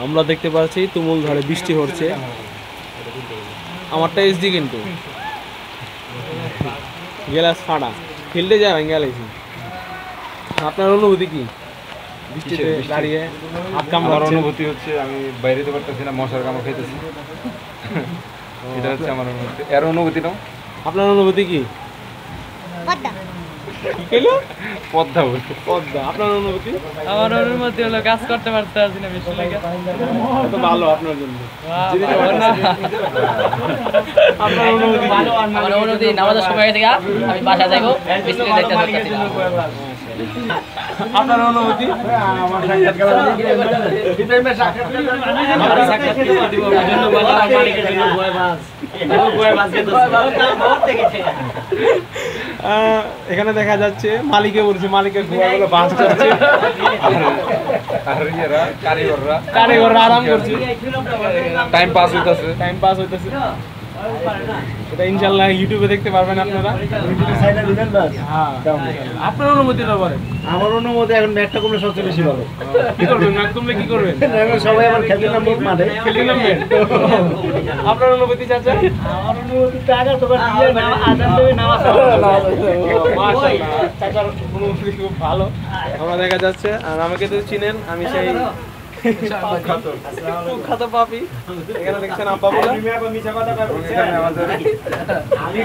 আমরা দেখতে পাচ্ছি তুমুল ঝড়ে বৃষ্টি হচ্ছে। আমারটা এসডি কিন্তু গ্লাস ফাটা, ফিল্ডে যায় গেলেছি। আপনার অনুভূতি কি বৃষ্টিতে দাঁড়িয়ে? আমার অনুভূতি হচ্ছে আমি বাইরে যেতে পারতেছি না, মশার কামড় খাইতেছি। এটা হচ্ছে আমার অনুভূতি। এর অনুভূতি নাও। আপনার অনুভূতি কি? পদ্মা বলতে পদ্মা। আপনার অনুভূতি? আমার অনুমতি হলো কাজ করতে পারতে আছি না বেশি লাগে। তো ভালো আপনার জন্য। আমার অনুমতি নামাজের সময় থেকে আমি বাসা যাইবো, বৃষ্টিতে দেখতে পাচ্ছি না। আপনার অনুভূতি? এখানে দেখা যাচ্ছে মালিকে বলছে, মালিকের ঘোড়াগুলো বাস করছে, কারিগররা আরাম করছে, টাইম পাস হইতাছে। এটা ইনশাআল্লাহ ইউটিউবে দেখতে পারবেন আপনারা। আপনার অনুমতিটা বলেন। আমার অনুমতি এখন ম্যাচটা কমলে সবচেয়ে বেশি ভালো। কি করবেন? ম্যাচ কমলে কি করবেন? সবাই আবার খেলতে নামবো মাঠে। খেলতে নামবেন? আপনার অনুমতি চাচা? আমার অনুমতি টাকা তোমার দিয়ে আজান দেবে নামাজ মাশাআল্লাহ, চাচার অনুমতি খুব ভালো। আমরা দেখা যাচ্ছে, আর আমাকে তো চিনেন, আমি সেই কুখ্যাত পাপি। এখানে দেখছেন আব্বাবুলা। আমি